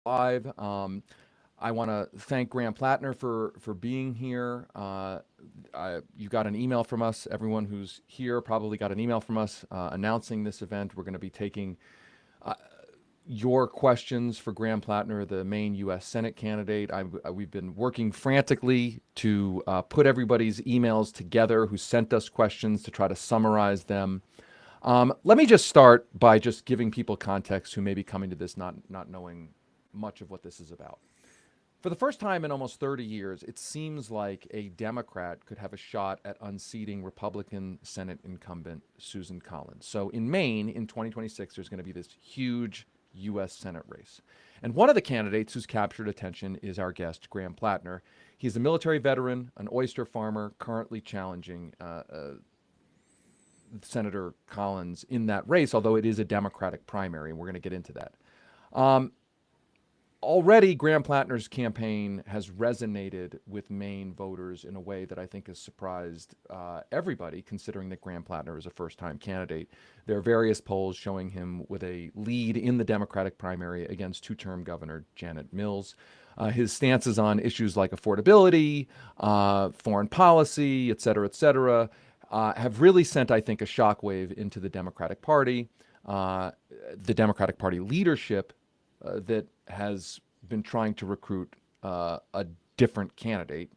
live. I want to thank Graham Platner for being here. You got an email from us. Everyone who's here probably got an email from us announcing this event. We're going to be taking your questions for Graham Platner, the Maine U.S. Senate candidate. We've been working frantically to put everybody's emails together who sent us questions to try to summarize them. Let me just start by just giving people context who may be coming to this not knowing much of what this is about. For the first time in almost 30 years, it seems like a Democrat could have a shot at unseating Republican Senate incumbent Susan Collins. So in Maine, in 2026, there's going to be this huge U.S. Senate race. And one of the candidates who's captured attention is our guest, Graham Platner. He's a military veteran, an oyster farmer, currently challenging Senator Collins in that race, although it is a Democratic primary, and we're going to get into that. Already, Graham Platner's campaign has resonated with Maine voters in a way that I think has surprised everybody, considering that Graham Platner is a first-time candidate. There are various polls showing him with a lead in the Democratic primary against two-term Governor Janet Mills. His stances on issues like affordability, foreign policy, et cetera, have really sent, I think, a shockwave into the Democratic Party, the Democratic Party leadership that has been trying to recruit a different candidate,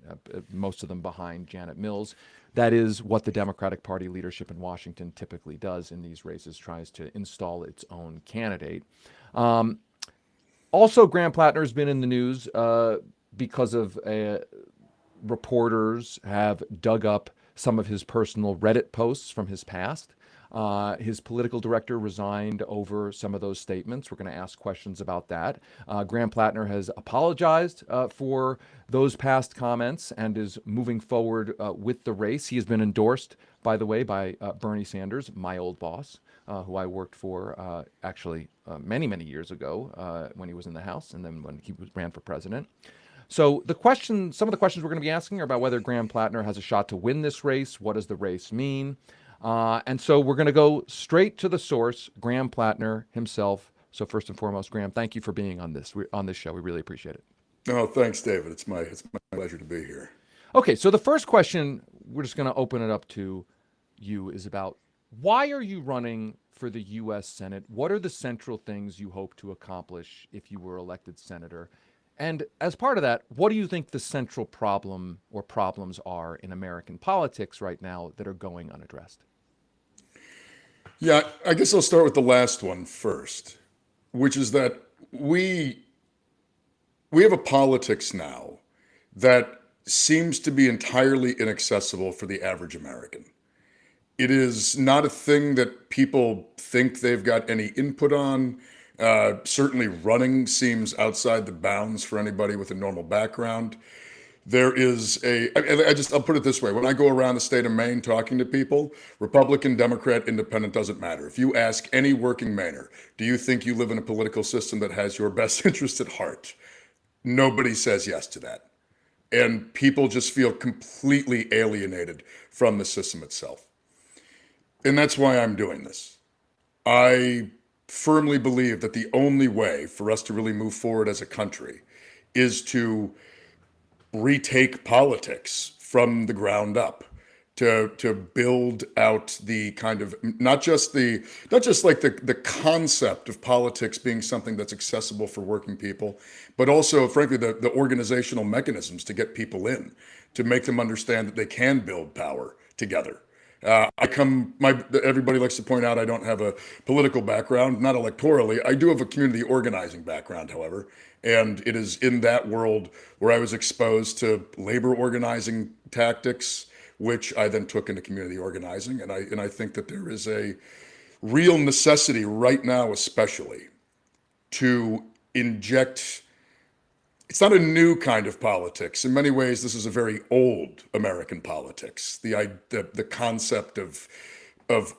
most of them behind Janet Mills. That is what the Democratic Party leadership in Washington typically does in these races, tries to install its own candidate. Also, Graham Platner has been in the news because of reporters have dug up some of his personal Reddit posts from his past. His political director resigned over some of those statements. We're going to ask questions about that. Graham Platner has apologized for those past comments and is moving forward with the race. He has been endorsed, by the way, by Bernie Sanders, my old boss, who I worked for many years ago when he was in the House and then when he ran for president. So some of the questions we're going to be asking are about whether Graham Platner has a shot to win this race. What does the race mean? And so we're going to go straight to the source, Graham Platner himself. So first and foremost, Graham, thank you for being on this show. We really appreciate it. Oh, thanks, David. It's my pleasure to be here. Okay, so the first question we're just going to open it up to you is about why are you running for the U.S. Senate? What are the central things you hope to accomplish if you were elected senator? And as part of that, what do you think the central problem or problems are in American politics right now that are going unaddressed? Yeah, I guess I'll start with the last one first, which is that we have a politics now that seems to be entirely inaccessible for the average American. It is not a thing that people think they've got any input on. Certainly running seems outside the bounds for anybody with a normal background. I'll put it this way. When I go around the state of Maine talking to people, Republican, Democrat, Independent, doesn't matter. If you ask any working Mainer, do you think you live in a political system that has your best interest at heart? Nobody says yes to that. And people just feel completely alienated from the system itself. And that's why I'm doing this. I firmly believe that the only way for us to really move forward as a country is to retake politics from the ground up, to build out the kind of not just like the concept of politics being something that's accessible for working people, but also, frankly, the organizational mechanisms to get people in, to make them understand that they can build power together. Everybody likes to point out I don't have a political background, not electorally. I do have a community organizing background, however, and it is in that world where I was exposed to labor organizing tactics, which I then took into community organizing. And I think that there is a real necessity right now, especially, to inject. It's not a new kind of politics. In many ways, this is a very old American politics. The concept of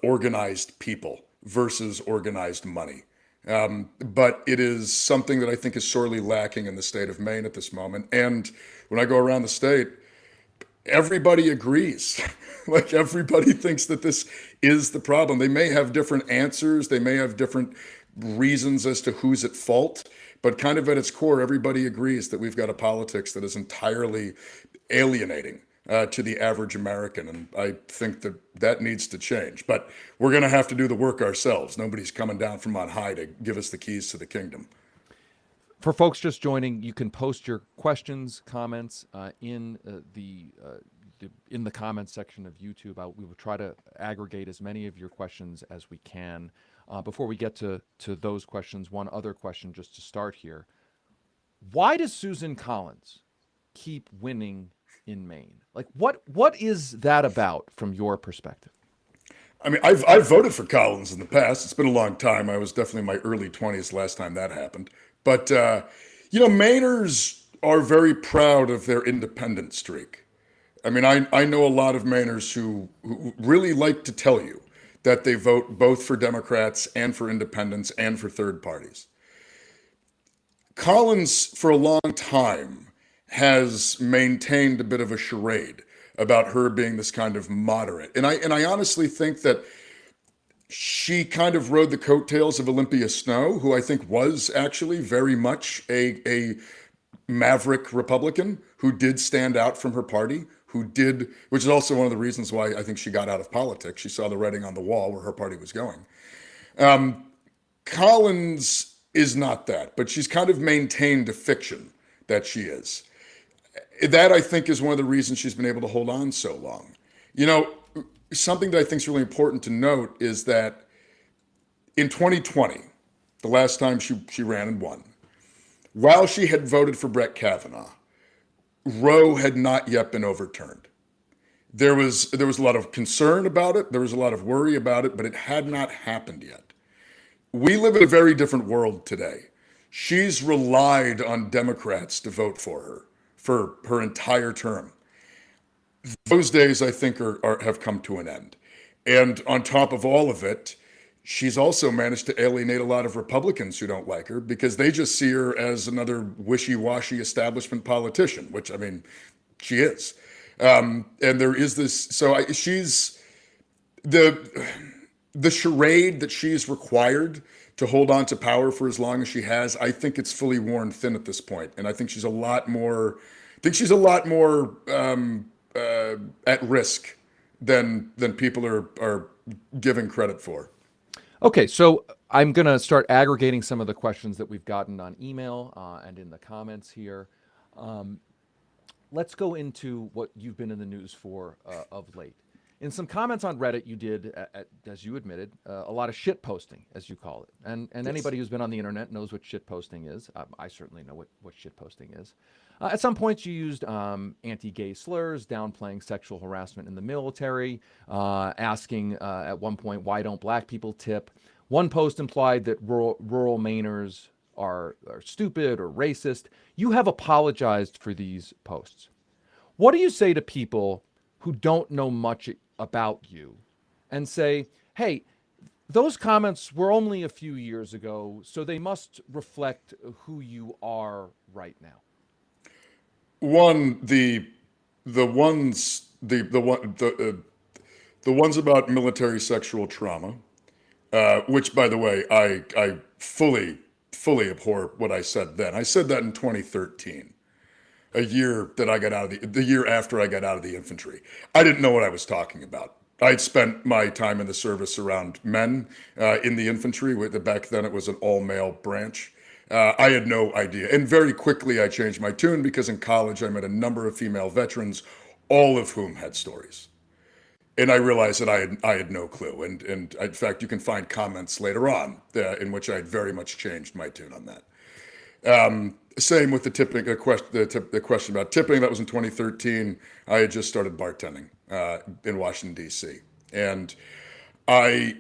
organized people versus organized money. But it is something that I think is sorely lacking in the state of Maine at this moment. And when I go around the state, everybody agrees. Like everybody thinks that this is the problem. They may have different answers. They may have different reasons as to who's at fault. But kind of at its core, everybody agrees that we've got a politics that is entirely alienating to the average American. And I think that that needs to change. But we're going to have to do the work ourselves. Nobody's coming down from on high to give us the keys to the kingdom. For folks just joining, you can post your questions, comments in the comments section of YouTube. We will try to aggregate as many of your questions as we can. Before we get to those questions, one other question just to start here. Why does Susan Collins keep winning in Maine? Like, what is that about from your perspective? I mean, I've voted for Collins in the past. It's been a long time. I was definitely in my early 20s last time that happened. But, Mainers are very proud of their independent streak. I mean, I know a lot of Mainers who really like to tell you that they vote both for Democrats and for independents and for third parties. Collins, for a long time, has maintained a bit of a charade about her being this kind of moderate. And I honestly think that she kind of rode the coattails of Olympia Snowe, who I think was actually very much a maverick Republican who did stand out from her party, which is also one of the reasons why I think she got out of politics. She saw the writing on the wall where her party was going. Collins is not that, but she's kind of maintained a fiction that she is. That, I think, is one of the reasons she's been able to hold on so long. Something that I think is really important to note is that in 2020, the last time she ran and won, while she had voted for Brett Kavanaugh, Roe had not yet been overturned. There was a lot of concern about it. There was a lot of worry about it, but it had not happened yet. We live in a very different world today. She's relied on Democrats to vote for her for her entire term. Those days, I think, have come to an end. And on top of all of it, she's also managed to alienate a lot of Republicans who don't like her because they just see her as another wishy-washy establishment politician, which, I mean, she is. And there is this, she's the charade that she's required to hold on to power for as long as she has. I think it's fully worn thin at this point, and I think she's a lot more at risk than people are giving credit for. Okay, so I'm going to start aggregating some of the questions that we've gotten on email and in the comments here. Let's go into what you've been in the news for of late. In some comments on Reddit, you did, as you admitted, a lot of shit posting, as you call it. And yes. Anybody who's been on the internet knows what shit posting is. I certainly know what shit posting is. At some points, you used anti-gay slurs, downplaying sexual harassment in the military, asking at one point, why don't black people tip? One post implied that rural Mainers are stupid or racist. You have apologized for these posts. What do you say to people who don't know much about you and say, hey, those comments were only a few years ago, so they must reflect who you are right now? One, the ones about military sexual trauma, which, by the way, I fully abhor what I said then. I said that in 2013, a year that I got out of the year after I got out of the infantry. I didn't know what I was talking about. I'd spent my time in the service around men in the infantry. Back then, it was an all-male branch. I had no idea. And very quickly, I changed my tune because in college, I met a number of female veterans, all of whom had stories. And I realized that I had no clue. And in fact, you can find comments later on in which I had very much changed my tune on that. Same with the tipping, the question about tipping. That was in 2013. I had just started bartending in Washington, D.C. And the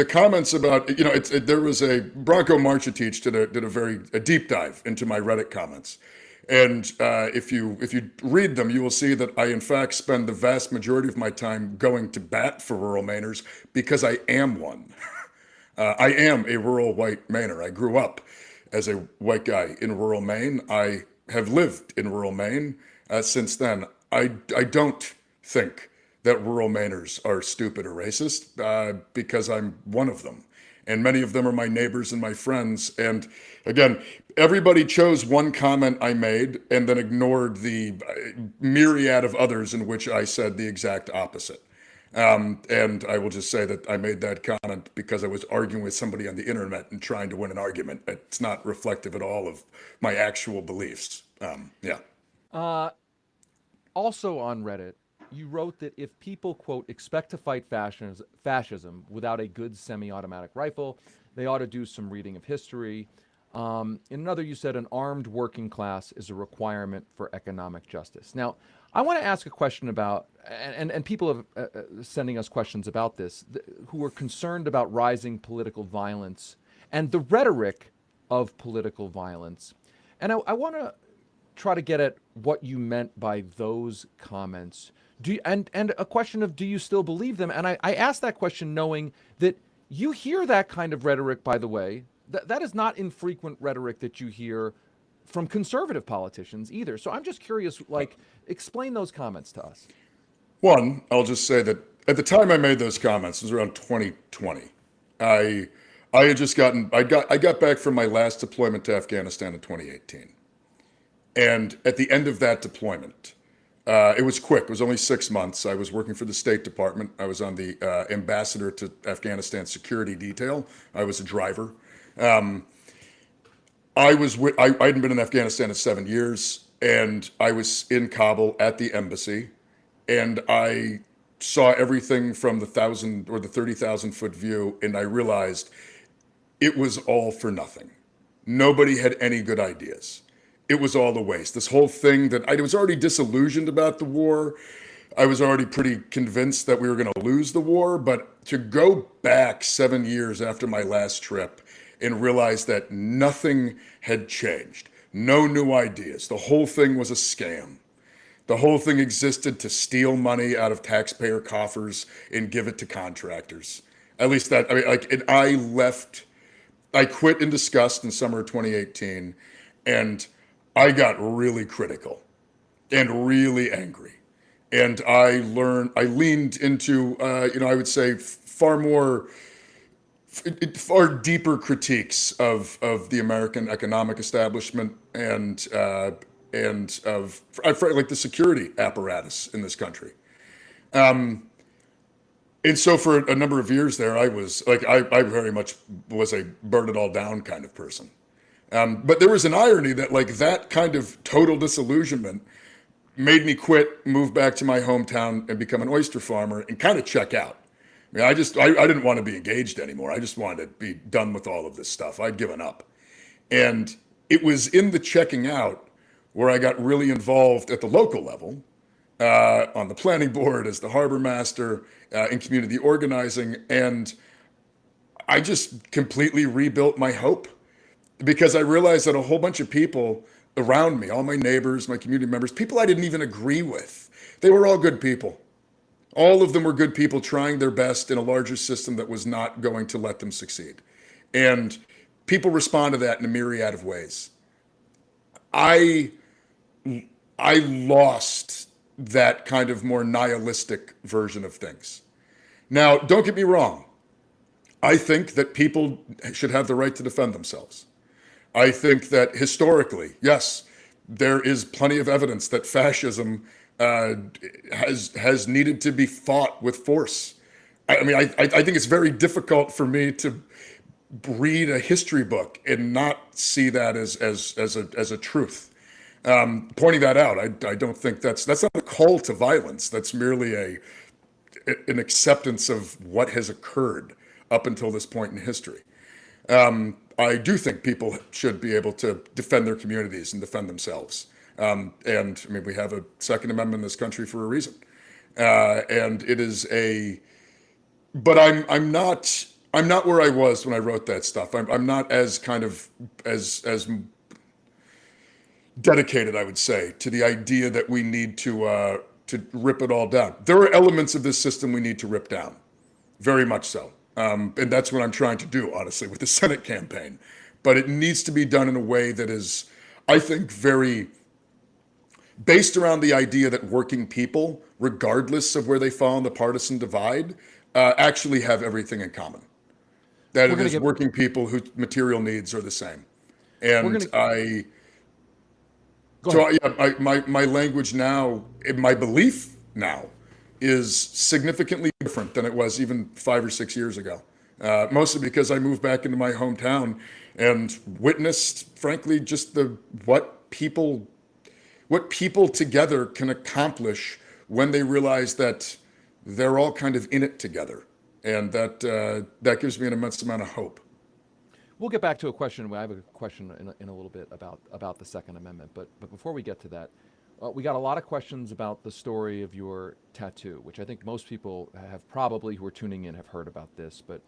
comments about, there was a Bronco Marchetich did a deep dive into my Reddit comments. And if you read them, you will see that I, in fact, spend the vast majority of my time going to bat for rural Mainers because I am one. I am a rural white Mainer. I grew up as a white guy in rural Maine. I have lived in rural Maine since then. I don't think that rural Mainers are stupid or racist because I'm one of them. And many of them are my neighbors and my friends. And again, everybody chose one comment I made and then ignored the myriad of others in which I said the exact opposite. And I will just say that I made that comment because I was arguing with somebody on the internet and trying to win an argument. It's not reflective at all of my actual beliefs. Yeah. Uh, Also on Reddit, you wrote that if people, quote, expect to fight fascism without a good semi automatic rifle, they ought to do some reading of history. In another, you said an armed working class is a requirement for economic justice. Now, I want to ask a question about, and people have sending us questions about this, who are concerned about rising political violence and the rhetoric of political violence. And I want to try to get at what you meant by those comments. And a question of, do you still believe them? And I asked that question knowing that you hear that kind of rhetoric, by the way. That is not infrequent rhetoric that you hear from conservative politicians either. So I'm just curious, like, explain those comments to us. One, I'll just say that at the time I made those comments, it was around 2020. I had just I got back from my last deployment to Afghanistan in 2018. And at the end of that deployment, it was quick. It was only 6 months. I was working for the State Department. I was on the ambassador to Afghanistan security detail. I was a driver. I hadn't been in Afghanistan in 7 years, and I was in Kabul at the embassy, and I saw everything from the 1,000 or the 30,000 foot view, and I realized it was all for nothing. Nobody had any good ideas. It was all a waste. This whole thing that I was already disillusioned about the war. I was already pretty convinced that we were going to lose the war, but to go back 7 years after my last trip and realize that nothing had changed, no new ideas. The whole thing was a scam. The whole thing existed to steal money out of taxpayer coffers and give it to contractors. At least that, I mean, like, and I quit in disgust in summer of 2018, and I got really critical and really angry. And I leaned into, I would say far deeper critiques of the American economic establishment and of like the security apparatus in this country. And so for a number of years there, I was like, I very much was a burn it all down kind of person. But there was an irony that, like, that kind of total disillusionment made me quit, move back to my hometown and become an oyster farmer and kind of check out. I mean, I didn't want to be engaged anymore. I just wanted to be done with all of this stuff. I'd given up. And it was in the checking out where I got really involved at the local level, on the planning board as the harbor master, in community organizing. And I just completely rebuilt my hope, because I realized that a whole bunch of people around me, all my neighbors, my community members, people I didn't even agree with, they were all good people. All of them were good people trying their best in a larger system that was not going to let them succeed. And people respond to that in a myriad of ways. I lost that kind of more nihilistic version of things. Now, don't get me wrong. I think that people should have the right to defend themselves. I think that historically, yes, there is plenty of evidence that fascism has needed to be fought with force. I mean, I think it's very difficult for me to read a history book and not see that as a truth. Pointing that out, I don't think that's not a call to violence. That's merely an acceptance of what has occurred up until this point in history. I do think people should be able to defend their communities and defend themselves. And I mean, we have a Second Amendment in this country for a reason. And it is but I'm not where I was when I wrote that stuff. I'm not as kind of as dedicated, I would say, to the idea that we need to rip it all down. There are elements of this system we need to rip down, very much so. And that's what I'm trying to do, honestly, with the Senate campaign. But it needs to be done in a way that is, I think, very based around the idea that working people, regardless of where they fall in the partisan divide, actually have everything in common. that We're it gonna is get working people whose material needs are the same. we're And gonna Go ahead. my language now, my belief now, is significantly different than it was even 5 or 6 years ago. Mostly because I moved back into my hometown and witnessed, frankly, just the what people together can accomplish when they realize that they're all kind of in it together, and that gives me an immense amount of hope. We'll get back to a question. I have a question in a little bit about the Second Amendment, but before we get to that, we got a lot of questions about the story of your tattoo, which I think most people have probably who are tuning in have heard about this. But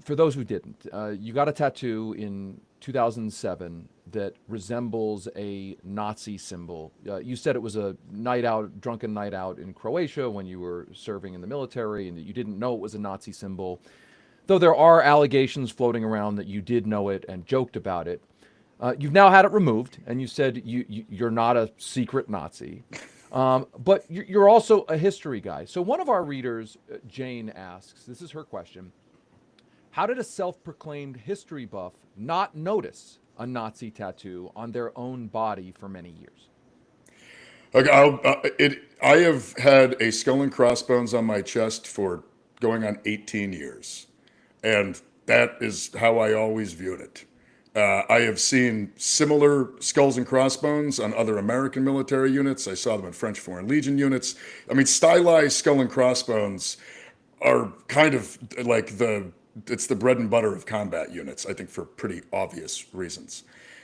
for those who didn't, you got a tattoo in 2007 that resembles a Nazi symbol. You said it was a night out, drunken night out in Croatia when you were serving in the military, and that you didn't know it was a Nazi symbol. Though there are allegations floating around that you did know it and joked about it. You've now had it removed, and you said you're not a secret Nazi. But you're also a history guy. So one of our readers, Jane, asks, this is her question: how did a self-proclaimed history buff not notice a Nazi tattoo on their own body for many years? Okay, I have had a skull and crossbones on my chest for going on 18 years, and that is how I always viewed it. I have seen similar skulls and crossbones on other American military units. I saw them in French Foreign Legion units. I mean, stylized skull and crossbones are kind of like it's the bread and butter of combat units, I think, for pretty obvious reasons.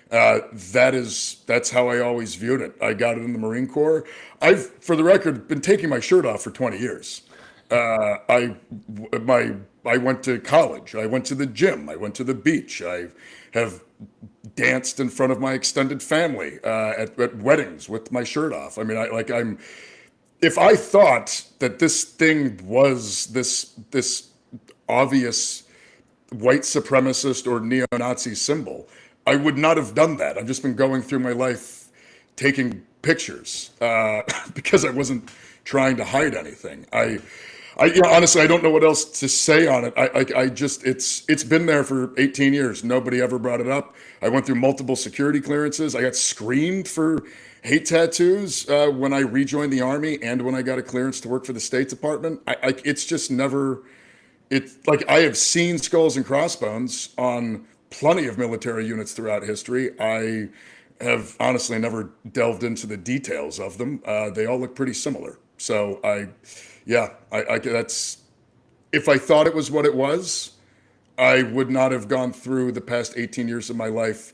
That's how I always viewed it. I got it in the Marine Corps. For the record, been taking my shirt off for 20 years. I went to college. I went to the gym. I went to the beach. I have danced in front of my extended family at weddings with my shirt off. I mean, if I thought that this thing was this obvious white supremacist or neo-Nazi symbol, I would not have done that. I've just been going through my life taking pictures because I wasn't trying to hide anything. Honestly, I don't know what else to say on it. I just, it's been there for 18 years. Nobody ever brought it up. I went through multiple security clearances. I got screened for hate tattoos when I rejoined the Army and when I got a clearance to work for the State Department. It's just never, it's like I have seen skulls and crossbones on plenty of military units throughout history. I have honestly never delved into the details of them. They all look pretty similar. So that's, if I thought it was what it was, I would not have gone through the past 18 years of my life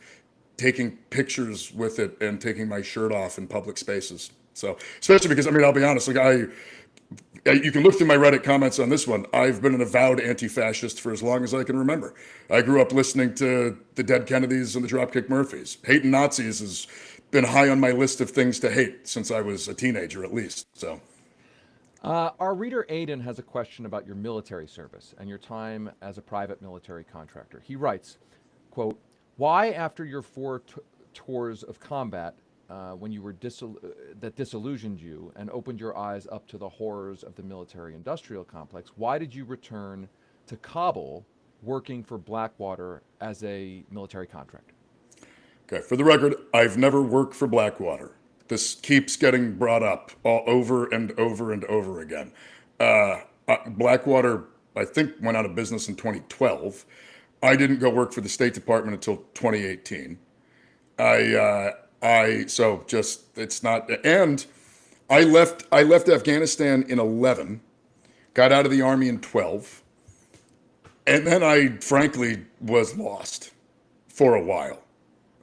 taking pictures with it and taking my shirt off in public spaces. So, especially because, I mean, I'll be honest, you can look through my Reddit comments on this one. I've been an avowed anti-fascist for as long as I can remember. I grew up listening to the Dead Kennedys and the Dropkick Murphys. Hating Nazis has been high on my list of things to hate since I was a teenager, at least. So. Our reader Aiden has a question about your military service and your time as a private military contractor. He writes, quote, why after your four tours of combat when you were that disillusioned you and opened your eyes up to the horrors of the military-industrial complex, why did you return to Kabul working for Blackwater as a military contractor? Okay, for the record, I've never worked for Blackwater. This keeps getting brought up all over and over and over again. Blackwater, I think, went out of business in 2012. I didn't go work for the State Department until 2018. It's not, and I left Afghanistan in 11, got out of the Army in 12, and then I frankly was lost for a while.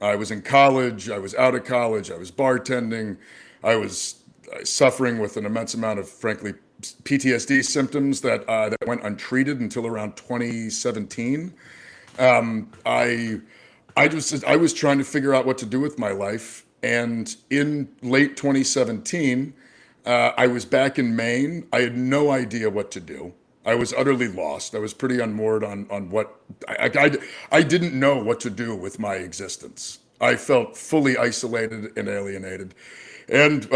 I was in college, I was out of college, I was bartending, I was suffering with an immense amount of, frankly, PTSD symptoms that went untreated until around 2017. I was trying to figure out what to do with my life, and in late 2017, I was back in Maine. I had no idea what to do. I was utterly lost. I was pretty unmoored on what I didn't know what to do with my existence. I felt fully isolated and alienated. And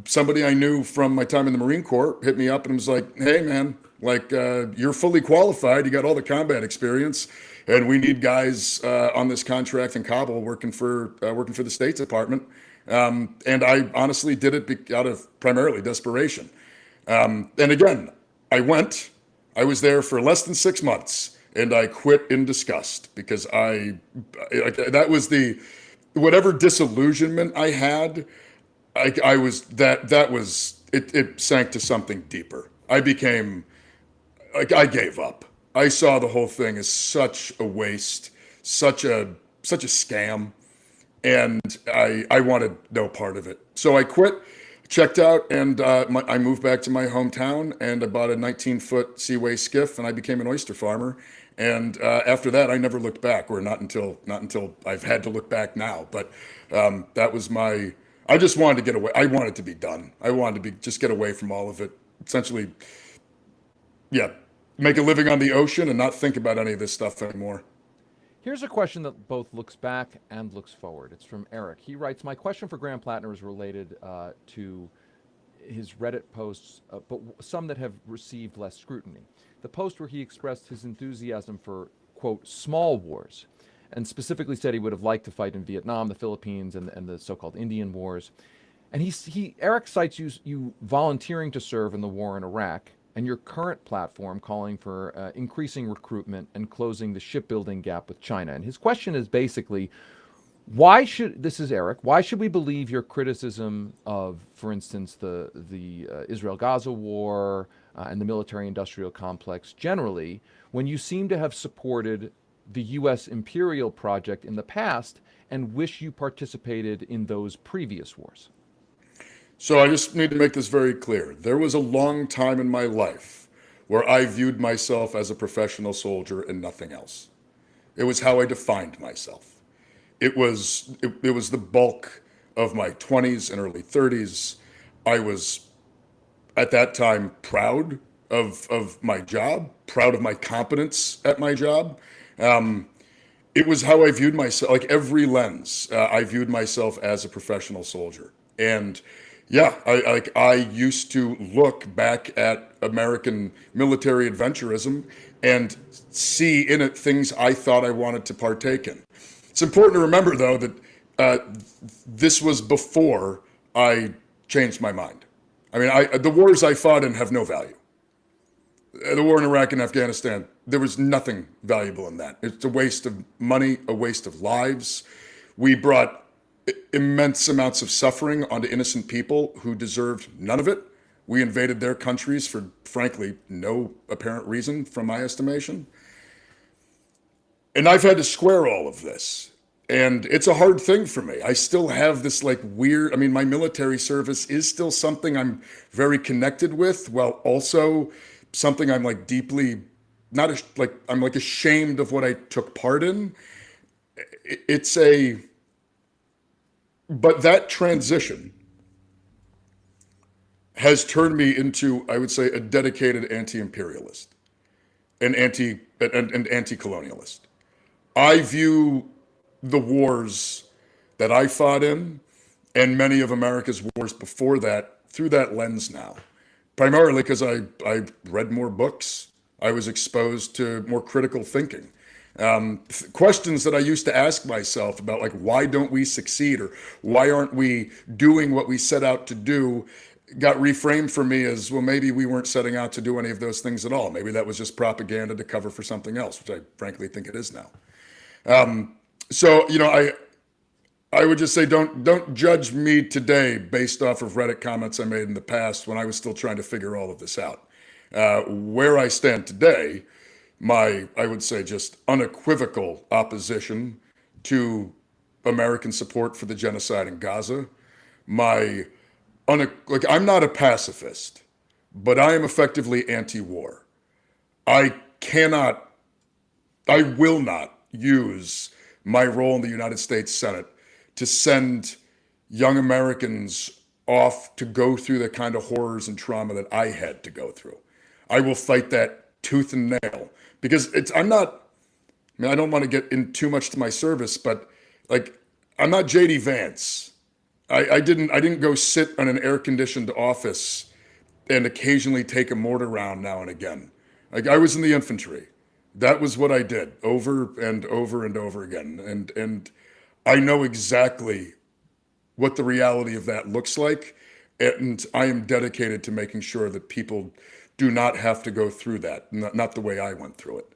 somebody I knew from my time in the Marine Corps hit me up and was like, hey, man, Like, you're fully qualified. You got all the combat experience, and we need guys on this contract in Kabul working for the State Department. And I honestly did it out of primarily desperation. And again, I went. I was there for less than 6 months, and I quit in disgust because that was the whatever disillusionment I had. I was that was it. It sank to something deeper. I became like I gave up. I saw the whole thing as such a waste, such a scam, and I wanted no part of it. So I quit, checked out, and I moved back to my hometown, and I bought a 19-foot Seaway skiff, and I became an oyster farmer. And after that, I never looked back, or not until I've had to look back now. But that was my. I just wanted to get away. I wanted to be done. I wanted to just get away from all of it. Essentially, yeah, make a living on the ocean and not think about any of this stuff anymore. Here's a question that both looks back and looks forward. It's from Eric. He writes, my question for Graham Platner is related to his Reddit posts, but some that have received less scrutiny. The post where he expressed his enthusiasm for, quote, small wars, and specifically said he would have liked to fight in Vietnam, the Philippines, and the so-called Indian wars. And Eric cites you volunteering to serve in the war in Iraq, and your current platform calling for increasing recruitment and closing the shipbuilding gap with China. And his question is basically, this is Eric, why should we believe your criticism of, for instance, the Israel-Gaza war and the military-industrial complex generally, when you seem to have supported the U.S. imperial project in the past and wish you participated in those previous wars? So I just need to make this very clear. There was a long time in my life where I viewed myself as a professional soldier and nothing else. It was how I defined myself. It was the bulk of my 20s and early 30s. I was at that time proud of my job, proud of my competence at my job. It was how I viewed myself, like every lens. I viewed myself as a professional soldier. And yeah, I used to look back at American military adventurism and see in it things I thought I wanted to partake in. It's important to remember, though, that this was before I changed my mind. I mean, the wars I fought in have no value. The war in Iraq and Afghanistan, there was nothing valuable in that. It's a waste of money, a waste of lives. We brought immense amounts of suffering onto innocent people who deserved none of it. We invaded their countries for, frankly, no apparent reason, from my estimation. And I've had to square all of this. And it's a hard thing for me. I still have this my military service is still something I'm very connected with, while also something I'm deeply, I'm ashamed of what I took part in. But that transition has turned me into, I would say, a dedicated anti-imperialist and anti-colonialist. I view the wars that I fought in and many of America's wars before that through that lens now. Primarily because I read more books. I was exposed to more critical thinking. Questions that I used to ask myself about, why don't we succeed, or why aren't we doing what we set out to do, got reframed for me as, well, maybe we weren't setting out to do any of those things at all. Maybe that was just propaganda to cover for something else, which I frankly think it is now. I would just say, don't judge me today based off of Reddit comments I made in the past when I was still trying to figure all of this out. Where I stand today, I would say, just unequivocal opposition to American support for the genocide in Gaza. I'm not a pacifist, but I am effectively anti-war. I will not use my role in the United States Senate to send young Americans off to go through the kind of horrors and trauma that I had to go through. I will fight that tooth and nail, because I don't want to get in too much to my service, but I'm not JD Vance. I didn't go sit in an air-conditioned office and occasionally take a mortar round now and again. Like I was in the infantry. That was what I did over and over and over again. And I know exactly what the reality of that looks like. And I am dedicated to making sure that people do not have to go through that, not the way I went through it.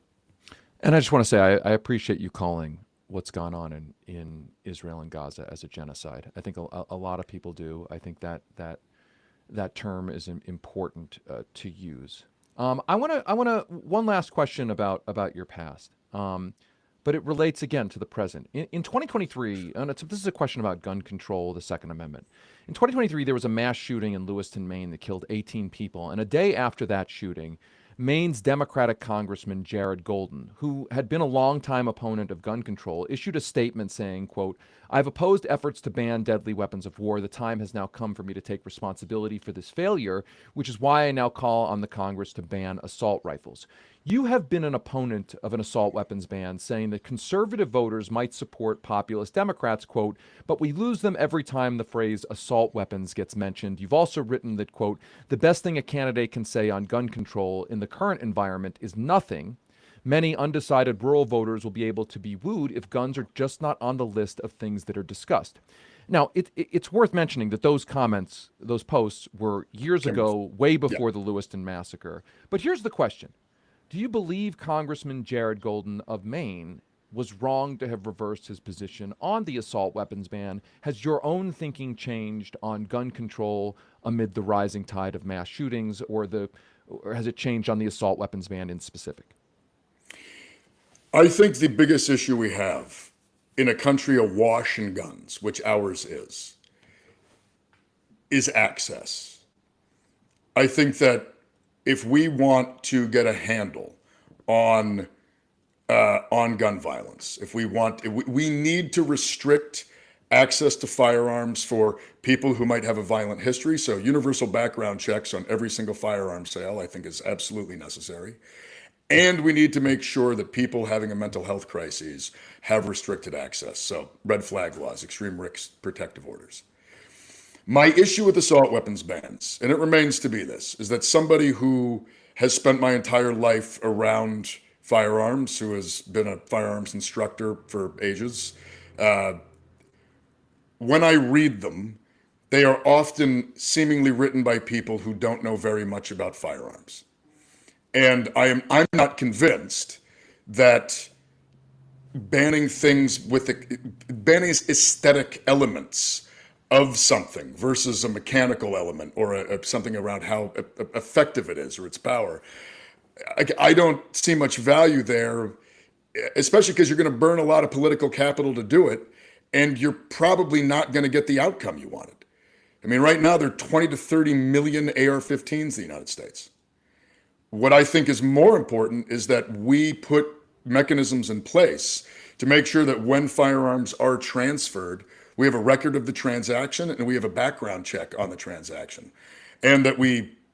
And I just want to say I appreciate you calling what's gone on in Israel and Gaza as a genocide. I think a lot of people do. I think that term is important to use. I want to one last question about your past, but it relates again to the present. In 2023, and this is a question about gun control, the Second Amendment. In 2023, there was a mass shooting in Lewiston, Maine, that killed 18 people, and a day after that shooting, Maine's Democratic Congressman Jared Golden, who had been a longtime opponent of gun control, issued a statement saying, quote, "I've opposed efforts to ban deadly weapons of war. The time has now come for me to take responsibility for this failure, which is why I now call on the Congress to ban assault rifles." You have been an opponent of an assault weapons ban, saying that conservative voters might support populist Democrats, quote, "but we lose them every time the phrase assault weapons gets mentioned." You've also written that, quote, "the best thing a candidate can say on gun control in the current environment is nothing. Many undecided rural voters will be able to be wooed if guns are just not on the list of things that are discussed." Now, it's worth mentioning that those comments, those posts were years ago, way Yeah. before the Lewiston massacre. But here's the question. Do you believe Congressman Jared Golden of Maine was wrong to have reversed his position on the assault weapons ban? Has your own thinking changed on gun control amid the rising tide of mass shootings, or has it changed on the assault weapons ban in specific? I think the biggest issue we have in a country awash in guns, which ours is access. I think that if we want to get a handle on gun violence, we need to restrict access to firearms for people who might have a violent history. So universal background checks on every single firearm sale, I think, is absolutely necessary. And we need to make sure that people having a mental health crisis have restricted access. So red flag laws, extreme risk protective orders. My issue with assault weapons bans, and it remains to be this, is that somebody who has spent my entire life around firearms, who has been a firearms instructor for ages, when I read them, they are often seemingly written by people who don't know very much about firearms. And I'm not convinced that banning banning aesthetic elements of something versus a mechanical element or something around how effective it is or its power. I don't see much value there, especially because you're going to burn a lot of political capital to do it, and you're probably not going to get the outcome you wanted. I mean, right now there are 20 to 30 million AR-15s in the United States. What I think is more important is that we put mechanisms in place to make sure that when firearms are transferred, we have a record of the transaction and we have a background check on the transaction. And that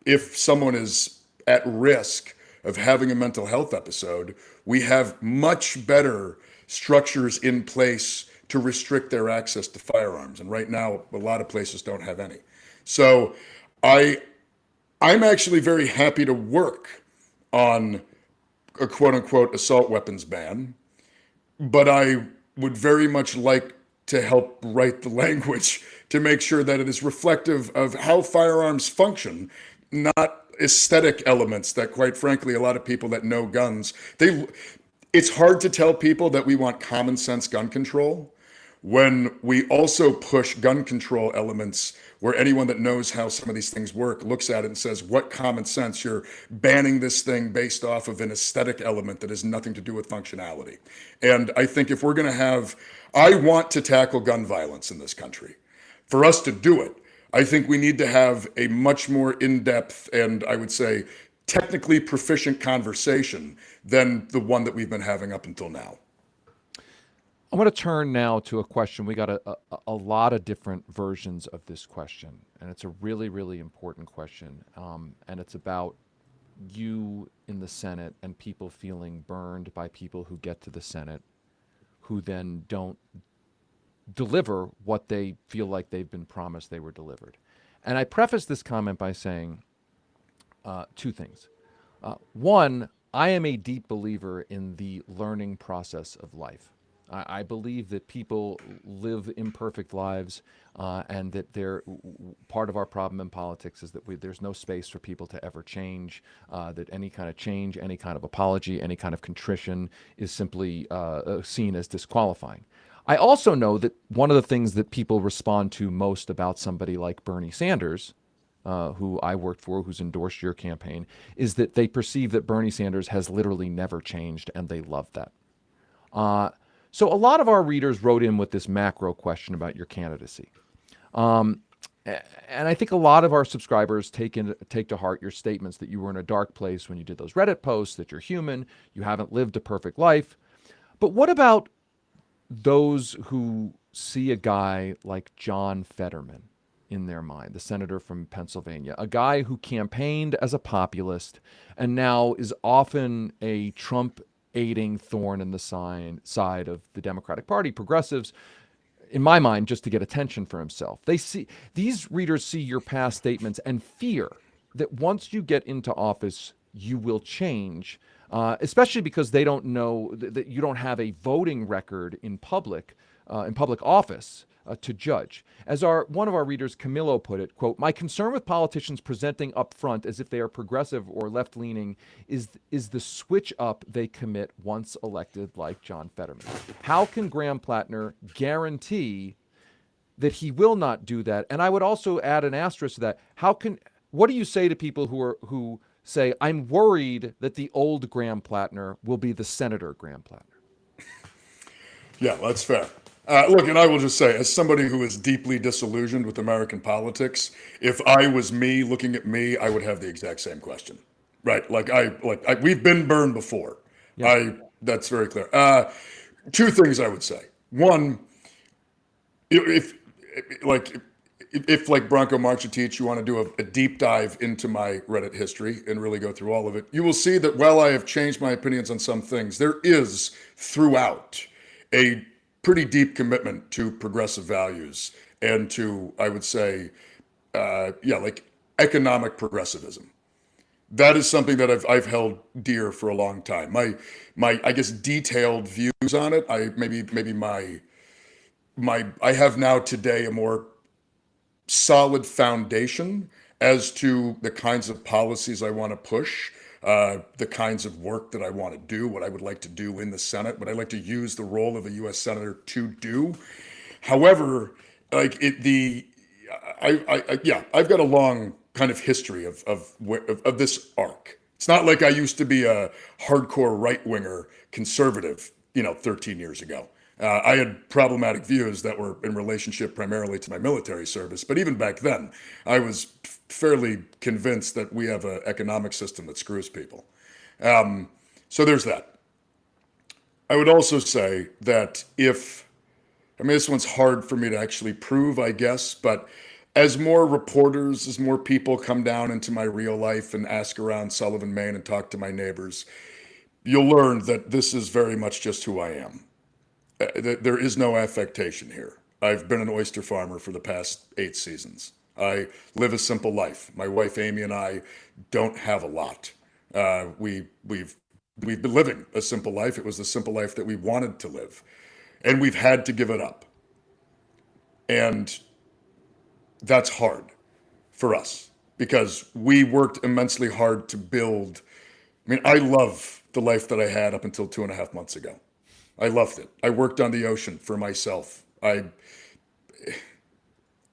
if someone is at risk of having a mental health episode, we have much better structures in place to restrict their access to firearms. And right now, a lot of places don't have any. So I'm actually very happy to work on a quote unquote assault weapons ban, but I would very much like to help write the language to make sure that it is reflective of how firearms function, not aesthetic elements that, quite frankly, a lot of people that know guns, it's hard to tell people that we want common sense gun control when we also push gun control elements where anyone that knows how some of these things work looks at it and says, what common sense? You're banning this thing based off of an aesthetic element that has nothing to do with functionality. And I think if we're going to I want to tackle gun violence in this country. For us to do it, I think we need to have a much more in-depth and, I would say, technically proficient conversation than the one that we've been having up until now. I want to turn now to a question. We got a lot of different versions of this question, and it's a really, really important question. And it's about you in the Senate and people feeling burned by people who get to the Senate who then don't deliver what they feel like they've been promised they were delivered. And I preface this comment by saying, two things. One, I am a deep believer in the learning process of life. I believe that people live imperfect lives, and that part of our problem in politics is that there's no space for people to ever change. That any kind of change, any kind of apology, any kind of contrition is simply seen as disqualifying. I also know that one of the things that people respond to most about somebody like Bernie Sanders, who I worked for, who's endorsed your campaign, is that they perceive that Bernie Sanders has literally never changed, and they love that. So a lot of our readers wrote in with this macro question about your candidacy. And I think a lot of our subscribers take to heart your statements that you were in a dark place when you did those Reddit posts, that you're human, you haven't lived a perfect life. But what about those who see a guy like John Fetterman in their mind, the senator from Pennsylvania, a guy who campaigned as a populist and now is often a Trump aiding thorn in the side of the Democratic Party, progressives, in my mind, just to get attention for himself. These readers see your past statements and fear that once you get into office, you will change, especially because they don't know that you don't have a voting record in public office to judge. As one of our readers, Camillo, put it, quote, "My concern with politicians presenting up front as if they are progressive or left-leaning is the switch up they commit once elected, like John Fetterman. How can Graham Platner guarantee that he will not do that?" And I would also add an asterisk to that. What do you say to people who say, "I'm worried that the old Graham Platner will be the Senator Graham Platner"? Yeah, that's fair. Look, and I will just say, as somebody who is deeply disillusioned with American politics, if I was me looking at me, I would have the exact same question, right? We've been burned before. Yeah. That's very clear. Two things I would say. One, if like Bronco Marchitich, you want to do a deep dive into my Reddit history and really go through all of it, you will see that while I have changed my opinions on some things, there is throughout a pretty deep commitment to progressive values and to, I would say, like economic progressivism. That is something that I've held dear for a long time. My I guess detailed views on it. I have now today a more solid foundation as to the kinds of policies I want to push, the kinds of work that I want to do, what I would like to do in the Senate, what I like to use the role of a U.S. Senator to do. However, I've got a long kind of history of this arc. It's not like I used to be a hardcore right-winger conservative, 13 years ago. I had problematic views that were in relationship primarily to my military service. But even back then, I was fairly convinced that we have an economic system that screws people. So there's that. I would also say that this one's hard for me to actually prove, I guess, but as more reporters, as more people come down into my real life and ask around Sullivan, Maine, and talk to my neighbors, you'll learn that this is very much just who I am. There is no affectation here. I've been an oyster farmer for the past 8 seasons. I live a simple life. My wife Amy and I don't have a lot. We've been living a simple life. It was the simple life that we wanted to live, and we've had to give it up. And that's hard for us because we worked immensely hard to build. I love the life that I had up until 2.5 months ago. I loved it. I worked on the ocean for myself. In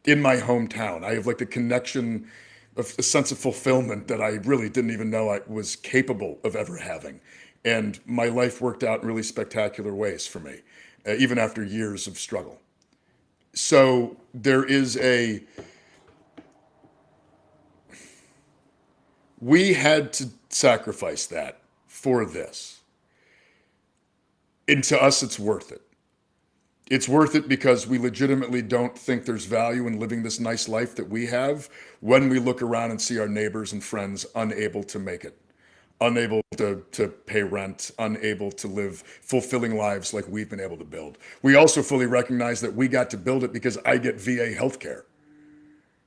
my hometown, I have like the connection of a sense of fulfillment that I really didn't even know I was capable of ever having. And my life worked out in really spectacular ways for me, even after years of struggle. So we had to sacrifice that for this. And to us, it's worth it. It's worth it because we legitimately don't think there's value in living this nice life that we have when we look around and see our neighbors and friends unable to make it, unable to pay rent, unable to live fulfilling lives like we've been able to build. We also fully recognize that we got to build it because I get VA healthcare.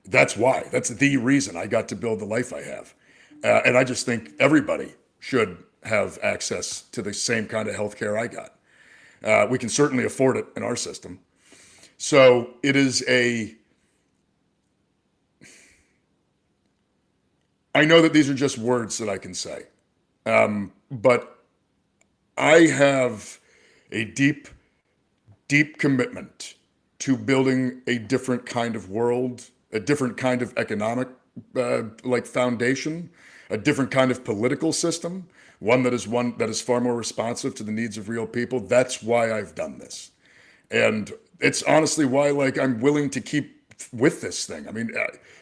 That's why. That's the reason I got to build the life I have. And I just think everybody should have access to the same kind of health care I got. We can certainly afford it in our system. So it is I know that these are just words that I can say, but I have a deep, deep commitment to building a different kind of world, a different kind of economic foundation, a different kind of political system, one that is far more responsive to the needs of real people. That's why I've done this, and it's honestly why I'm willing to keep with this thing. I mean,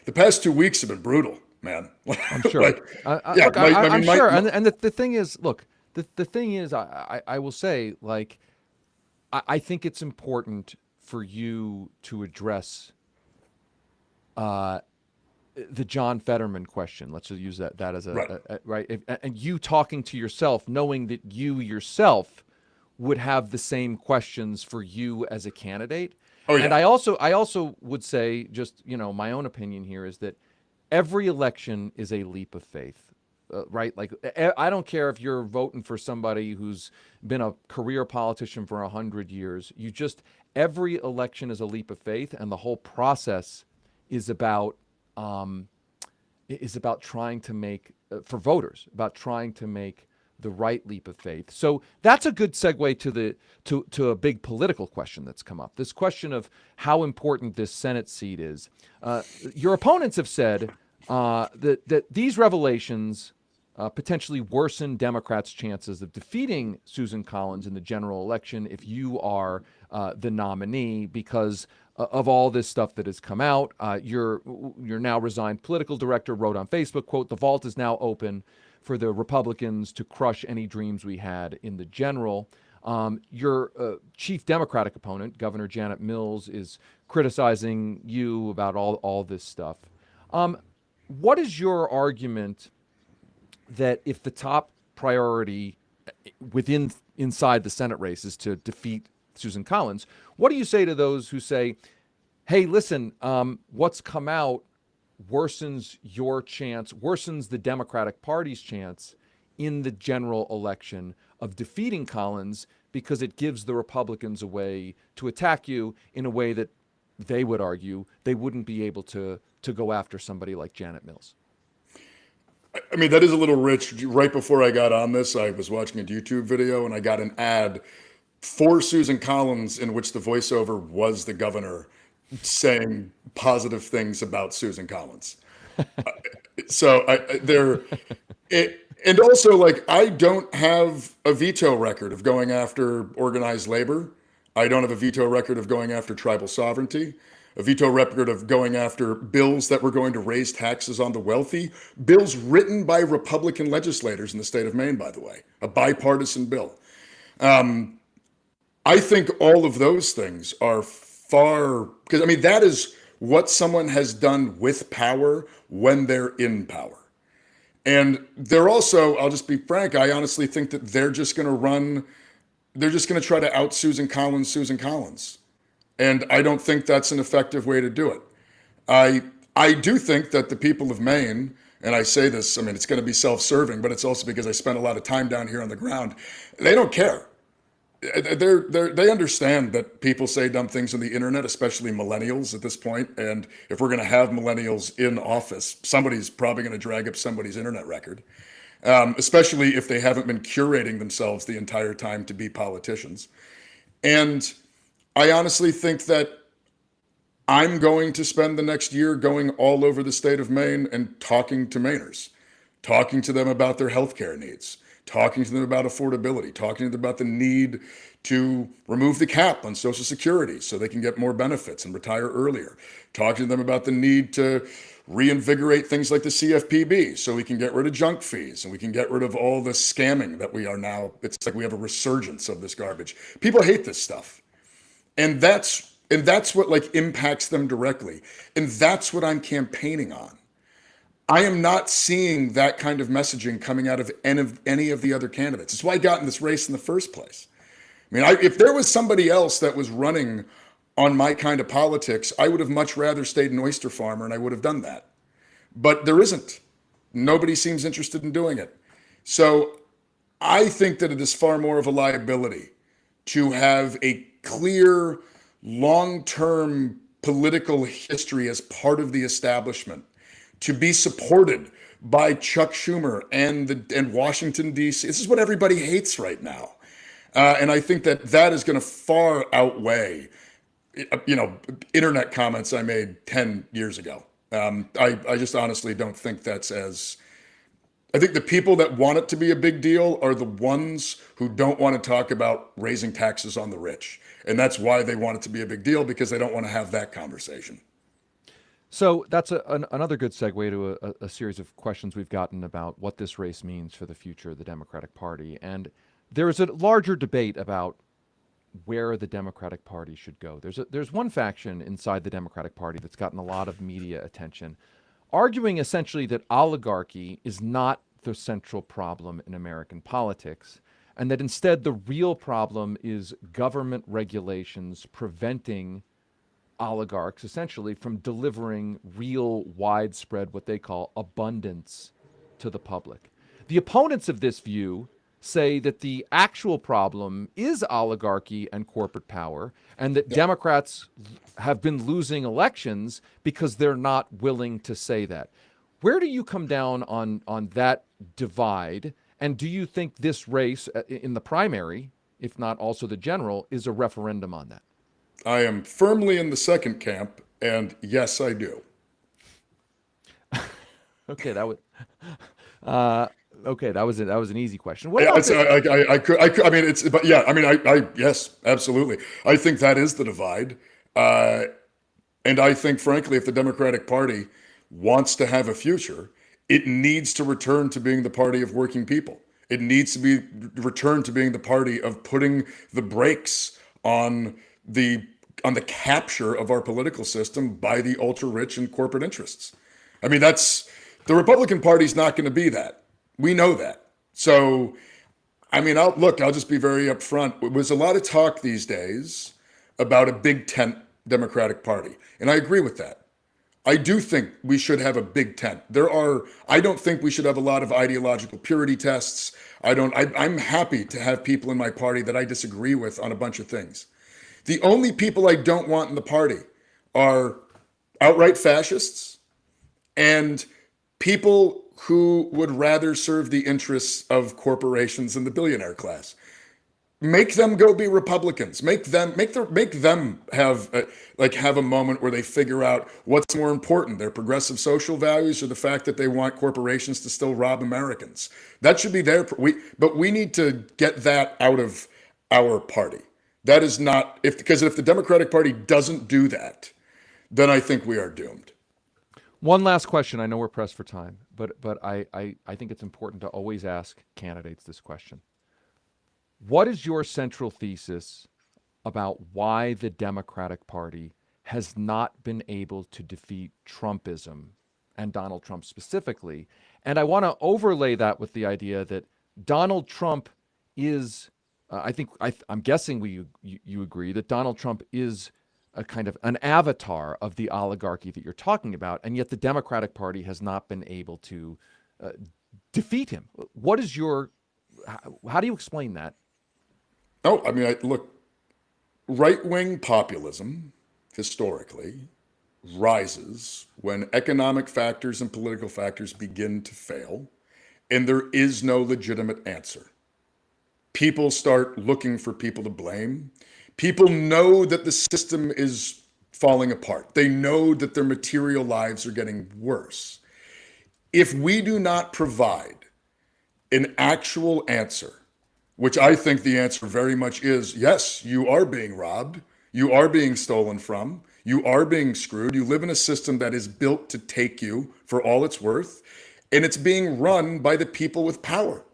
the past 2 weeks have been brutal, man. I'm sure. Yeah, Look, I'm sure. And the thing is, look, the thing is, I will say, I think it's important for you to address the John Fetterman question. Let's just use that as right. And you talking to yourself, knowing that you yourself would have the same questions for you as a candidate. Oh, yeah. And I also would say, just, my own opinion here is that every election is a leap of faith, right? I don't care if you're voting for somebody who's been a career politician for 100 years. Every election is a leap of faith, and the whole process is about trying to make for voters, about trying to make the right leap of faith. So that's a good segue to a big political question that's come up. This question of how important this Senate seat is. Your opponents have said that these revelations potentially worsen Democrats' chances of defeating Susan Collins in the general election if you are the nominee, because of all this stuff that has come out. Your now resigned political director wrote on Facebook, quote, "The vault is now open for the Republicans to crush any dreams we had in the general." Your chief Democratic opponent, Governor Janet Mills, is criticizing you about all this stuff. What is your argument that if the top priority inside the Senate race is to defeat Susan Collins, what do you say to those who say, hey, listen, what's come out worsens the Democratic Party's chance in the general election of defeating Collins, because it gives the Republicans a way to attack you in a way that they would argue they wouldn't be able to go after somebody like Janet Mills? I mean, that is a little rich. Right before I got on this, I was watching a YouTube video and I got an ad for Susan Collins in which the voiceover was the governor saying positive things about Susan Collins. And also, I don't have a veto record of going after organized labor. I don't have a veto record of going after tribal sovereignty, a veto record of going after bills that were going to raise taxes on the wealthy, bills written by Republican legislators in the state of Maine, by the way, a bipartisan bill. I think all of those things are because that is what someone has done with power when they're in power. And they're also, I'll just be frank, I honestly think that they're just going to try to out Susan Collins. And I don't think that's an effective way to do it. I do think that the people of Maine, and I say this, it's going to be self-serving, but it's also because I spent a lot of time down here on the ground, they don't care. They understand that people say dumb things on the internet, especially millennials at this point. And if we're going to have millennials in office, somebody's probably going to drag up somebody's internet record, especially if they haven't been curating themselves the entire time to be politicians. And I honestly think that I'm going to spend the next year going all over the state of Maine and talking to Mainers, talking to them about their healthcare needs, talking to them about affordability, talking to them about the need to remove the cap on Social Security so they can get more benefits and retire earlier, talking to them about the need to reinvigorate things like the CFPB so we can get rid of junk fees and we can get rid of all the scamming that we are now. It's like we have a resurgence of this garbage. People hate this stuff. And that's what impacts them directly. And that's what I'm campaigning on. I am not seeing that kind of messaging coming out of any of the other candidates. It's why I got in this race in the first place. If there was somebody else that was running on my kind of politics, I would have much rather stayed an oyster farmer, and I would have done that. But there isn't. Nobody seems interested in doing it. So I think that it is far more of a liability to have a clear, long term political history as part of the establishment, to be supported by Chuck Schumer and Washington, D.C. This is what everybody hates right now. And I think that that is going to far outweigh, internet comments I made 10 years ago. I just honestly don't think that's as. I think the people that want it to be a big deal are the ones who don't want to talk about raising taxes on the rich. And that's why they want it to be a big deal, because they don't want to have that conversation. So that's another good segue to a series of questions we've gotten about what this race means for the future of the Democratic Party. And there is a larger debate about where the Democratic Party should go. There's one faction inside the Democratic Party that's gotten a lot of media attention, arguing essentially that oligarchy is not the central problem in American politics, and that instead the real problem is government regulations preventing oligarchs essentially from delivering real widespread, what they call abundance to the public. The opponents of this view say that the actual problem is oligarchy and corporate power, and that Democrats have been losing elections because they're not willing to say that. Where do you come down on that divide? And do you think this race in the primary, if not also the general, is a referendum on that? I am firmly in the second camp, and yes, I do. Okay, that would. Okay, that was an easy question. What about I mean, it's, but yeah, I mean, yes, absolutely. I think that is the divide. And I think, frankly, if the Democratic Party wants to have a future, it needs to return to being the party of working people. It needs to be returned to being the party of putting the brakes on the capture of our political system by the ultra rich and corporate interests. I mean, the Republican Party's not going to be that. We know that. So, I mean, I'll just be very upfront. There's a lot of talk these days about a big tent Democratic Party, and I agree with that. I do think we should have a big tent. I don't think we should have a lot of ideological purity tests. I'm happy to have people in my party that I disagree with on a bunch of things. The only people I don't want in the party are outright fascists and people who would rather serve the interests of corporations and the billionaire class. Make them go be Republicans. Make them have a moment where they figure out what's more important, their progressive social values or the fact that they want corporations to still rob Americans. That should be but we need to get that out of our party. That is not, because if the Democratic Party doesn't do that, then I think we are doomed. One last question. I know we're pressed for time, but I think it's important to always ask candidates this question. What is your central thesis about why the Democratic Party has not been able to defeat Trumpism and Donald Trump specifically? And I want to overlay that with the idea that Donald Trump is, I'm guessing you agree that Donald Trump is a kind of an avatar of the oligarchy that you're talking about, and yet the Democratic Party has not been able to defeat him. How do you explain that? Oh, I mean, look, right-wing populism historically rises when economic factors and political factors begin to fail, and there is no legitimate answer. People start looking for people to blame. People know that the system is falling apart. They know that their material lives are getting worse. If we do not provide an actual answer, which I think the answer very much is, yes, you are being robbed, you are being stolen from, you are being screwed, you live in a system that is built to take you for all it's worth, and it's being run by the people with power.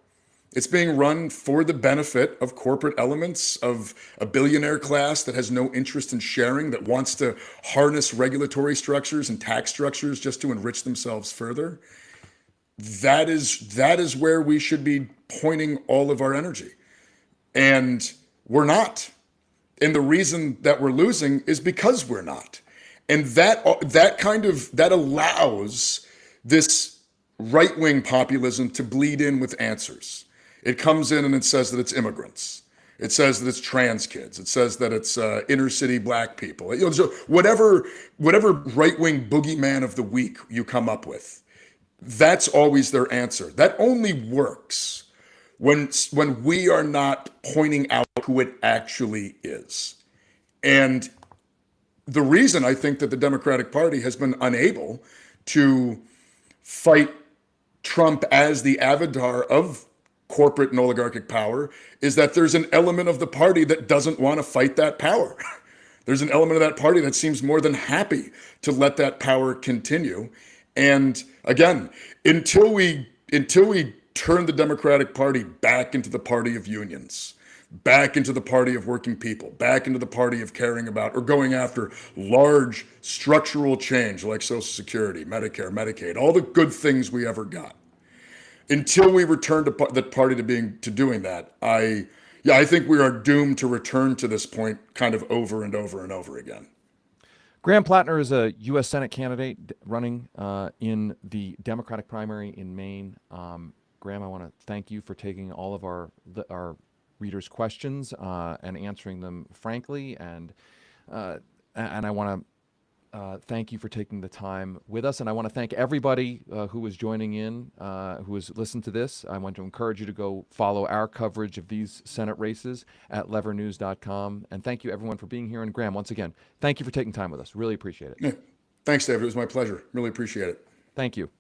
It's being run for the benefit of corporate elements, of a billionaire class that has no interest in sharing, that wants to harness regulatory structures and tax structures just to enrich themselves further. That is where we should be pointing all of our energy. And we're not. And the reason that we're losing is because we're not. And that allows this right-wing populism to bleed in with answers. It comes in and it says that it's immigrants. It says that it's trans kids. It says that it's inner city black people. So whatever right-wing boogeyman of the week you come up with, that's always their answer. That only works when we are not pointing out who it actually is. And the reason I think that the Democratic Party has been unable to fight Trump as the avatar of corporate and oligarchic power is that there's an element of the party that doesn't want to fight that power. There's an element of that party that seems more than happy to let that power continue. And again, until we turn the Democratic Party back into the party of unions, back into the party of working people, back into the party of caring about or going after large structural change like Social Security, Medicare, Medicaid, all the good things we ever got. Until we return to the party to doing that, I think we are doomed to return to this point kind of over and over and over again. Graham Platner is a U.S. Senate candidate running in the Democratic primary in Maine. Graham, I want to thank you for taking all of our readers' questions and answering them frankly, and I want to thank you for taking the time with us, and I want to thank everybody who was joining in, who has listened to this. I want to encourage you to go follow our coverage of these Senate races at levernews.com, and thank you everyone for being here. And Graham, once again, thank you for taking time with us. Really appreciate it. Yeah. Thanks, David. It was my pleasure. Really appreciate it. Thank you.